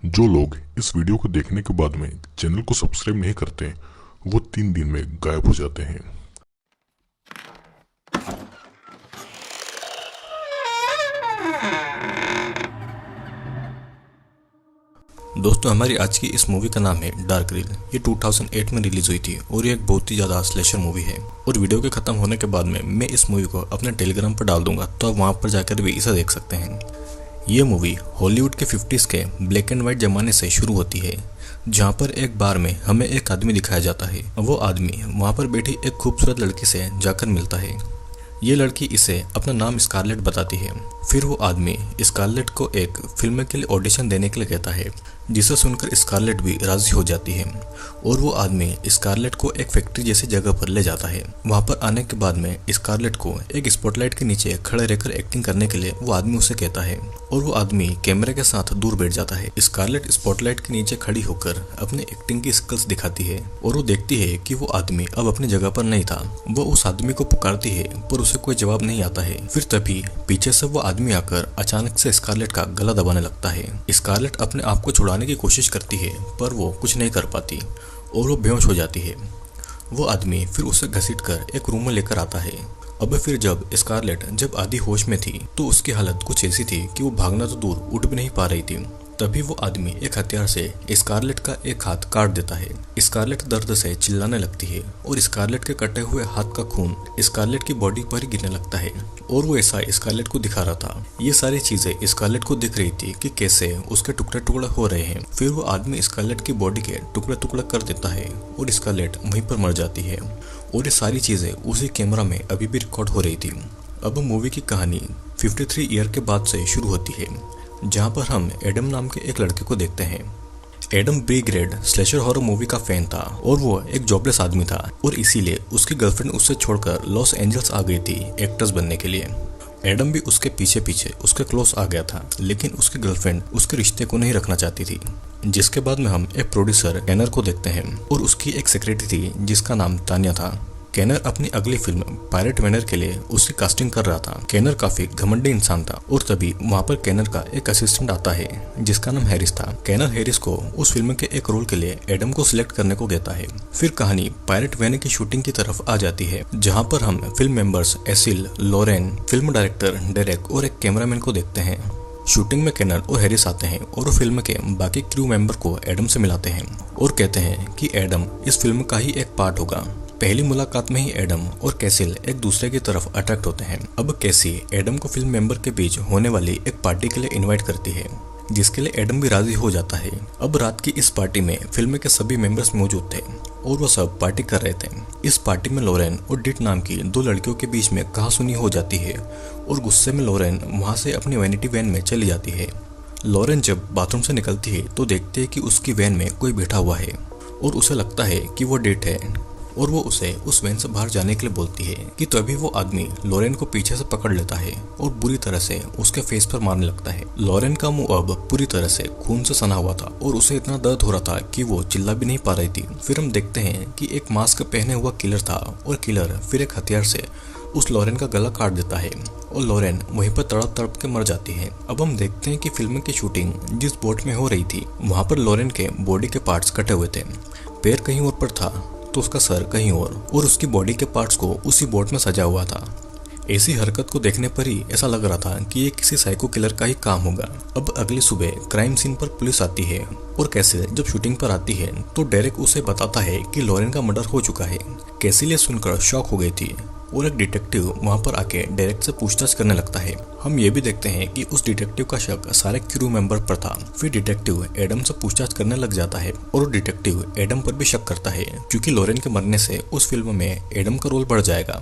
जो लोग इस वीडियो को देखने के बाद में चैनल को सब्सक्राइब नहीं करते वो 3 दिन में गायब हो जाते हैं। दोस्तों, हमारी आज की इस मूवी का नाम है डार्क रील। ये 2008 में रिलीज हुई थी और ये एक बहुत ही ज़्यादा स्लेशर मूवी है। और वीडियो के ख़त्म होने के बाद में मैं इस मूवी को अपने टेलीग्राम पर डाल दूंगा, तो आप वहाँ पर जाकर भी इसे देख सकते हैं। ये मूवी हॉलीवुड के 50s के ब्लैक एंड वाइट ज़माने से शुरू होती है, जहाँ पर एक बार में हमें एक आदमी दिखाया जाता है। वो आदमी वहाँ पर बैठी एक खूबसूरत लड़की से जाकर मिलता है। ये लड़की इसे अपना नाम स्कारलेट बताती है। फिर वो आदमी स्कारलेट को एक फिल्म के लिए ऑडिशन देने के लिए कहता है, जिसे सुनकर स्कारलेट भी राजी हो जाती है और वो आदमी स्कारलेट को एक फैक्ट्री जैसी जगह पर ले जाता है। वहाँ पर आने के बाद में स्कारलेट को एक स्पॉटलाइट के नीचे खड़े रहकर एक्टिंग करने के लिए वो आदमी उसे कहता है और वो आदमी कैमरे के साथ दूर बैठ जाता है। स्कारलेट स्पॉटलाइट के नीचे खड़ी होकर अपने एक्टिंग की स्किल्स दिखाती है और वो देखती है कि वो आदमी अब अपनी जगह पर नहीं था। वो उस आदमी को पुकारती है पर उसे कोई जवाब नहीं आता है। फिर तभी पीछे से वो आदमी आकर अचानक से स्कारलेट का गला दबाने लगता है। स्कारलेट अपने आप को छुड़ाने की कोशिश करती है पर वो कुछ नहीं कर पाती और वो बेहोश हो जाती है। वो आदमी फिर उसे घसीटकर एक रूम में लेकर आता है। अब फिर जब स्कारलेट जब आधी होश में थी तो उसकी हालत कुछ ऐसी थी कि वो भागना तो दूर उठ भी नहीं पा रही थी। तभी वो आदमी एक हथियार से स्कारलेट का एक हाथ काट देता है। स्कारलेट दर्द से चिल्लाने लगती है और स्कारलेट के कटे हुए हाथ का खून स्कारलेट की बॉडी पर ही गिरने लगता है और वो ऐसा स्कारलेट को दिखा रहा था। ये सारी चीजें स्कारलेट को दिख रही थी कि कैसे उसके टुकड़े टुकड़े हो रहे हैं। फिर वो आदमी स्कारलेट की बॉडी के टुकड़े टुकड़े कर देता है और स्कारलेट वहीं पर मर जाती है। और ये सारी चीजें उसी कैमरा में अभी भी रिकॉर्ड हो रही थी। अब मूवी की कहानी 53 ईयर के बाद से शुरू होती है, जहाँ पर हम एडम नाम के एक लड़के को देखते हैं। Adam B grade slasher horror movie का फैन था और वो एक जॉबलेस आदमी था और इसीलिए उसकी गर्लफ्रेंड उससे छोड़कर लॉस एंजल्स आ गई थी एक्ट्रेस बनने के लिए। एडम भी उसके पीछे पीछे उसके क्लोज आ गया था, लेकिन उसकी गर्लफ्रेंड उसके रिश्ते को नहीं रखना चाहती थी। जिसके बाद में हम एक प्रोड्यूसर कैनर को देखते हैं और उसकी एक सेक्रेटरी थी जिसका नाम तान्या था। कैनर अपनी अगली फिल्म पायरेट वेनर के लिए उसकी कास्टिंग कर रहा था। कैनर काफी घमंडी इंसान था और तभी वहाँ पर कैनर का एक असिस्टेंट आता है जिसका नाम हैरिस था। कैनर हैरिस को उस फिल्म के एक रोल के लिए एडम को सिलेक्ट करने को कहता है। फिर कहानी पायरेट वेनर की शूटिंग की तरफ आ जाती है, जहाँ पर हम फिल्म मेंबर्स एसिल, लॉरेन, फिल्म डायरेक्टर डेरेक और एक कैमरामैन को देखते हैं। शूटिंग में कैनर और हैरिस आते हैं और फिल्म के बाकी क्रू मेंबर को एडम से मिलाते हैं और कहते हैं कि एडम इस फिल्म का ही एक पार्ट होगा। पहली मुलाकात में ही एडम और कैसिल एक दूसरे की तरफ अट्रैक्ट होते हैं। अब कैसी एडम को फिल्म मेंबर के बीच होने वाली एक पार्टी के लिए इनवाइट करती है, जिसके लिए एडम भी राजी हो जाता है। अब रात की इस पार्टी में फिल्म के सभी मेंबर्स मौजूद थे और वो सब पार्टी कर रहे थे। इस पार्टी में लॉरेन और डिट नाम की दो लड़कियों के बीच में कहासुनी हो जाती है और गुस्से में लॉरेन वहाँ से अपनी वैनिटी वैन में चली जाती है। लॉरेन जब बाथरूम से निकलती है तो देखती है कि उसकी वैन में कोई बैठा हुआ है और उसे लगता है कि वो डिट है और वो उसे उस वैन से बाहर जाने के लिए बोलती है कि तभी वो आदमी लॉरेन को पीछे से पकड़ लेता है और बुरी तरह से उसके फेस पर मारने लगता है। लॉरेन का मुंह अब पूरी तरह से खून से सना हुआ था और उसे इतना दर्द हो रहा था कि वो चिल्ला भी नहीं पा रही थी। फिर हम देखते हैं कि एक मास्क पहने हुआ किलर था और किलर फिर एक हथियार से उस लॉरेन का गला काट देता है और लॉरेन वहीं पर तड़प तड़प के मर जाती है। अब हम देखते हैं कि फिल्म की शूटिंग जिस बोट में हो रही थी वहाँ पर लॉरेन के बॉडी के पार्ट्स कटे हुए थे। पैर कहीं और पर था तो उसका सर कहीं और उसकी बॉडी के पार्ट्स को उसी बोट में सजा हुआ था। ऐसी हरकत को देखने पर ही ऐसा लग रहा था कि ये किसी साइको किलर का ही काम होगा। अब अगली सुबह क्राइम सीन पर पुलिस आती है और कैसिल जब शूटिंग पर आती है तो डेरेक उसे बताता है कि लॉरेन का मर्डर हो चुका है। कैसिल ये सुनकर शॉक हो गई थी और एक डिटेक्टिव वहां पर आके डायरेक्ट से पूछताछ करने लगता है। हम ये भी देखते हैं कि उस डिटेक्टिव का शक सारे क्रू मेंबर पर था। फिर डिटेक्टिव एडम से पूछताछ करने लग जाता है और डिटेक्टिव एडम पर भी शक करता है क्योंकि लॉरेन के मरने से उस फिल्म में एडम का रोल बढ़ जाएगा।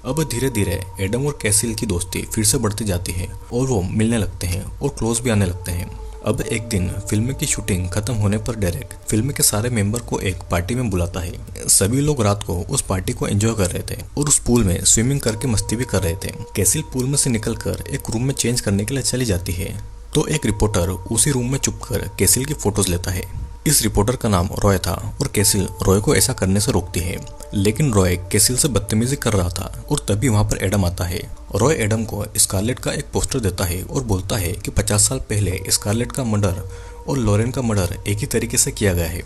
अब धीरे धीरे एडम और कैसिल की दोस्ती फिर से बढ़ती जाती है और वो मिलने लगते हैं और क्लोज भी आने लगते हैं। अब एक दिन फिल्म की शूटिंग खत्म होने पर डेरेक फिल्म के सारे मेंबर को एक पार्टी में बुलाता है। सभी लोग रात को उस पार्टी को एंजॉय कर रहे थे और उस पूल में स्विमिंग करके मस्ती भी कर रहे थे। कैसिल पूल में से निकलकर एक रूम में चेंज करने के लिए चली जाती है तो एक रिपोर्टर उसी रूम में छुपकर कैसिल की फोटोज लेता है। इस रिपोर्टर का नाम रॉय था और कैसिल रॉय को ऐसा करने से रोकती है, लेकिन रॉय कैसिल से बदतमीजी कर रहा था और तभी वहां पर एडम आता है। रॉय एडम को स्कारलेट का एक पोस्टर देता है और बोलता है कि 50 साल पहले स्कारलेट का मर्डर और लॉरेन का मर्डर एक ही तरीके से किया गया है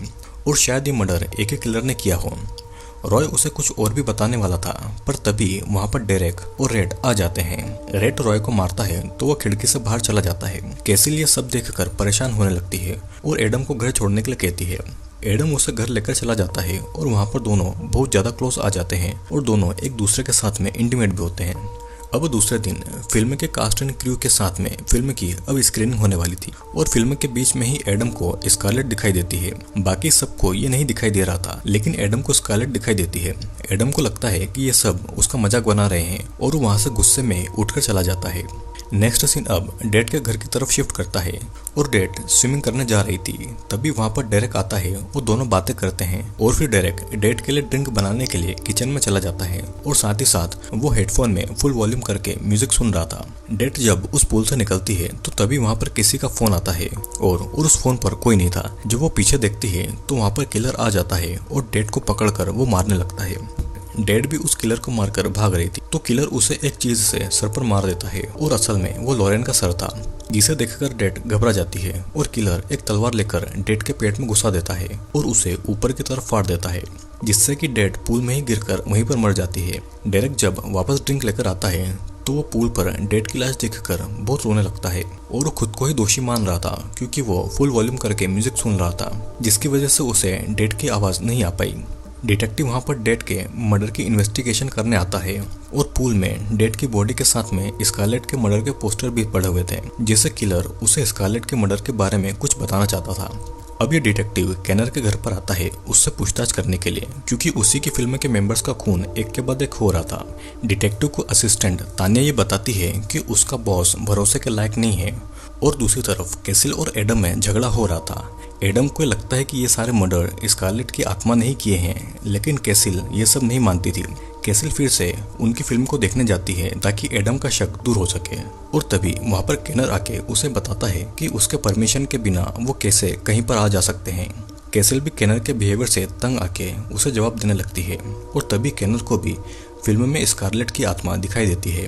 और शायद ये मर्डर एक ही किलर ने किया हो। रॉय उसे कुछ और भी बताने वाला था, पर तभी वहाँ पर डेरेक और रेड आ जाते हैं। रेड रॉय को मारता है तो वो खिड़की से बाहर चला जाता है। कैसिल ये सब देखकर परेशान होने लगती है और एडम को घर छोड़ने के लिए कहती है। एडम उसे घर लेकर चला जाता है और वहाँ पर दोनों बहुत ज्यादा क्लोज आ जाते हैं और दोनों एक दूसरे के साथ में इंटीमेट भी होते हैं। अब दूसरे दिन फिल्म के कास्ट एंड क्रू के साथ में फिल्म की अब स्क्रीनिंग होने वाली थी और फिल्म के बीच में ही एडम को स्कारलेट दिखाई देती है। बाकी सबको ये नहीं दिखाई दे रहा था, लेकिन एडम को स्कारलेट दिखाई देती है। एडम को लगता है कि ये सब उसका मजाक बना रहे हैं और वो वहाँ से गुस्से में उठकर चला जाता है। नेक्स्ट सीन अब डेट के घर की तरफ शिफ्ट करता है और डेट स्विमिंग करने जा रही थी। तभी वहाँ पर डेरेक आता है, वो दोनों बातें करते हैं और फिर डेरेक डेट के लिए ड्रिंक बनाने के लिए किचन में चला जाता है और साथ ही साथ वो हेडफोन में फुल वॉल्यूम करके म्यूजिक सुन रहा था। डेट जब उस पूल से निकलती है तो तभी वहाँ पर किसी का फोन आता है और उस फोन पर कोई नहीं था। जब वो पीछे देखती है तो वहाँ पर किलर आ जाता है और डेट को पकड़कर वो मारने लगता है। डेड भी उस किलर को मारकर भाग रही थी तो किलर उसे एक चीज से सर पर मार देता है और असल में वो लॉरेन का सर था, जिसे देखकर डेड घबरा जाती है और किलर एक तलवार लेकर डेड के पेट में घुसा देता है और उसे ऊपर की तरफ फाड़ देता है, जिससे कि डेड पूल में ही गिरकर वहीं पर मर जाती है। डेरेक जब वापस ड्रिंक लेकर आता है तो वो पूल पर डेड की लाश देखकर बहुत रोने लगता है और वो खुद को ही दोषी मान रहा था क्योंकि वो फुल वॉल्यूम करके म्यूजिक सुन रहा था, जिसकी वजह से उसे डेड की आवाज नहीं आ पाई। डिटेक्टिव वहाँ पर डेड के मर्डर की इन्वेस्टिगेशन करने आता है और पूल में डेड की बॉडी के साथ में स्कारलेट के मर्डर के पोस्टर भी पड़े हुए थे, जिससे किलर उसे स्कारलेट के मर्डर के बारे में कुछ बताना चाहता था। अब ये डिटेक्टिव केनर के घर पर आता है उससे पूछताछ करने के लिए, क्योंकि उसी की फिल्म के मेंबर्स का खून एक के बाद एक हो रहा था। डिटेक्टिव को असिस्टेंट तानिया ये बताती है कि उसका बॉस भरोसे के लायक नहीं है और दूसरी तरफ कैसिल और एडम में झगड़ा हो रहा था। एडम को लगता है कि ये सारे मर्डर स्कारलेट की आत्मा नहीं किए हैं, लेकिन कैसिल ये सब नहीं मानती थी। कैसिल फिर से उनकी फिल्म को देखने जाती है ताकि एडम का शक दूर हो सके और तभी वहाँ पर केनर आके उसे बताता है कि उसके परमिशन के बिना वो कैसे कहीं पर आ जा सकते हैं। कैसिल भी केनर के बिहेवियर से तंग आके उसे जवाब देने लगती है और तभी केनर को भी फिल्म में स्कारलेट की आत्मा दिखाई देती है।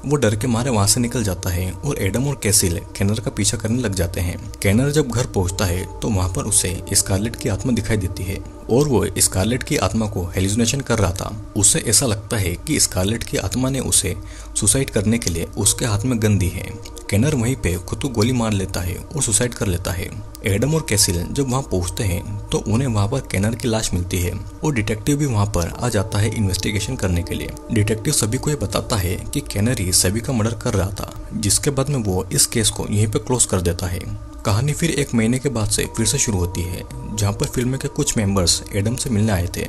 वो डर के मारे वहां से निकल जाता है और एडम और कैसिल केनर का पीछा करने लग जाते हैं। केनर जब घर पहुंचता है तो वहां पर उसे स्कारलेट की आत्मा दिखाई देती है और वो स्कारलेट की आत्मा को हेलुसिनेशन कर रहा था। उसे ऐसा लगता है कि स्कारलेट की आत्मा ने उसे सुसाइड करने के लिए उसके हाथ में गन दी है। केनर वहीं पे खुद को गोली मार लेता है और सुसाइड कर लेता है। एडम और कैसिल जब वहां पहुंचते हैं तो उन्हें वहां पर केनर की लाश मिलती है और डिटेक्टिव भी वहां पर आ जाता है इन्वेस्टिगेशन करने के लिए। डिटेक्टिव सभी को ये बताता है कि केनर ही सभी का मर्डर कर रहा था, जिसके बाद में वो इस केस को यहीं पे क्लोज कर देता है। कहानी फिर 1 महीने के बाद से फिर से शुरू होती है, जहाँ पर फिल्म के कुछ मेंबर्स एडम से मिलने आए थे,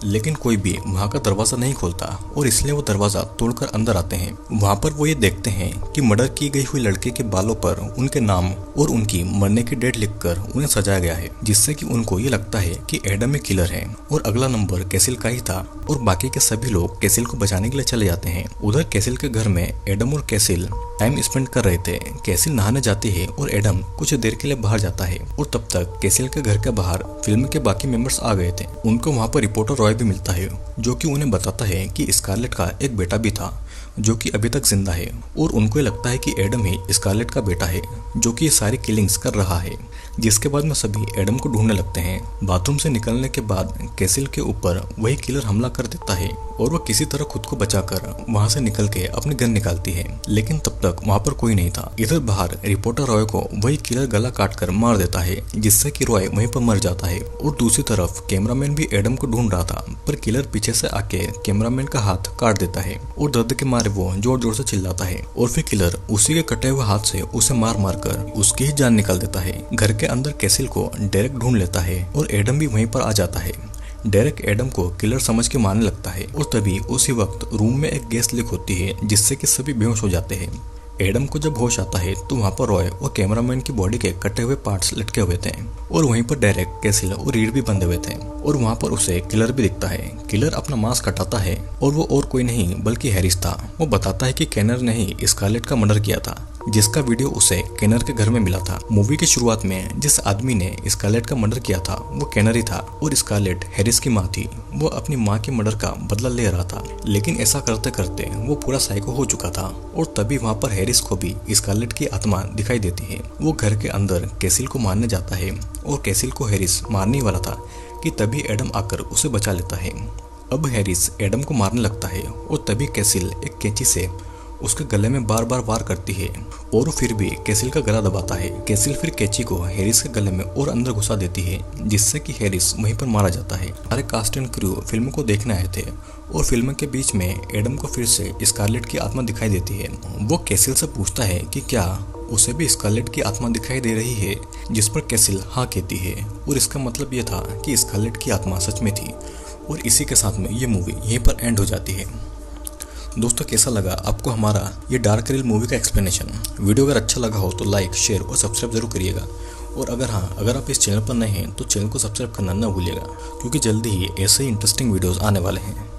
लेकिन कोई भी वहाँ का दरवाजा नहीं खोलता और इसलिए वो दरवाजा तोड़कर अंदर आते हैं। वहाँ पर वो ये देखते हैं कि मर्डर की गई हुई लड़के के बालों पर उनके नाम और उनकी मरने की डेट लिखकर उन्हें सजाया गया है, जिससे कि उनको ये लगता है कि एडम ही किलर है और अगला नंबर कैसिल का ही था और बाकी के सभी लोग कैसिल को बचाने के लिए चले जाते हैं। उधर कैसिल के घर में एडम और कैसिल टाइम स्पेंड कर रहे थे। कैसिल नहाने जाती है और एडम कुछ देर के लिए बाहर जाता है और तब तक कैसिल के घर के बाहर फिल्म के बाकी मेंबर्स आ गए थे। उनको वहाँ पर रिपोर्टर रॉय भी मिलता है, जो कि उन्हें बताता है कि स्कारलेट का एक बेटा भी था जो कि अभी तक जिंदा है और उनको लगता है कि एडम ही स्कारलेट का बेटा है जो कि ये सारी किलिंग्स कर रहा है। जिसके बाद में सभी एडम को ढूंढने लगते हैं। बाथरूम से निकलने के बाद कैसिल के ऊपर वही किलर हमला कर देता है और वो किसी तरह खुद को बचाकर वहां से निकल के अपनी गन निकालती है, लेकिन तब तक वहां पर कोई नहीं था। इधर बाहर रिपोर्टर रॉय को वही किलर गला काट कर मार देता है, जिससे कि रॉय वहीं पर मर जाता है। और दूसरी तरफ कैमरामैन भी एडम को ढूंढ रहा था, पर किलर पीछे से आके कैमरामैन का हाथ काट देता है और दर्द के मारे वो जोर जोर से चिल्लाता है और फिर किलर उसी के कटे हुए हाथ से उसे मार मार कर उसकी ही जान निकाल देता है। घर के अंदर कैसिल को डेरेक ढूंढ लेता है और एडम भी वहीं पर आ जाता है। डेरेक एडम को किलर समझ के मारने लगता है और तभी उसी वक्त रूम में एक गैस लीक होती है, जिससे कि सभी बेहोश हो जाते हैं। एडम को जब होश आता है तो वहाँ पर रॉय और कैमरामैन की बॉडी के कटे हुए पार्ट्स लटके हुए थे और वहीं पर डेरेक, कैसिल और रीड भी बंधे हुए थे और वहाँ पर उसे किलर भी दिखता है। किलर अपना मास्क हटाता है और वो और कोई नहीं बल्कि हैरिस था। वो बताता है कि केनर ने ही स्कारलेट का मर्डर किया था। जिसका वीडियो उसे केनर के घर में मिला था। मूवी की शुरुआत में जिस आदमी ने स्कारलेट का मर्डर किया था वो केनर ही था और स्कारलेट हैरिस की माँ थी। वो अपनी माँ के मर्डर का बदला ले रहा था, लेकिन ऐसा करते करते वो पूरा साइको हो चुका था। और तभी वहाँ पर हैरिस को भी स्कारलेट की आत्मा दिखाई देती है। वो घर के अंदर कैसिल को मारने जाता है और कैसिल को हैरिस मारने वाला था कि तभी एडम आकर उसे बचा लेता है। अब हैरिस एडम को मारने लगता है और तभी कैसिल एक कैंची से उसके गले में बार बार वार करती है और फिर भी कैसिल का गला दबाता है। कैसिल फिर कैंची को हैरिस के गले में और अंदर घुसा देती है, जिससे कि हैरिस वहीं पर मारा जाता है। सारे कास्ट एंड क्रू फिल्म को देखने आए थे और फिल्म के बीच में एडम को फिर से स्कारलेट की आत्मा दिखाई देती है। वो कैसिल से पूछता है कि क्या उसे भी स्कारलेट की आत्मा दिखाई दे रही है, जिस पर कैसिल हाँ कहती है। और इसका मतलब ये था कि स्कारलेट की आत्मा सच में थी। और इसी के साथ में ये मूवी यहीं पर एंड हो जाती है। दोस्तों, कैसा लगा आपको हमारा ये डार्क रिल मूवी का एक्सप्लेनेशन? वीडियो अगर अच्छा लगा हो तो लाइक, शेयर और सब्सक्राइब जरूर करिएगा। और अगर आप इस चैनल पर नए हैं तो चैनल को सब्सक्राइब करना ना भूलिएगा, क्योंकि जल्दी ही ऐसे ही इंटरेस्टिंग वीडियोस आने वाले हैं।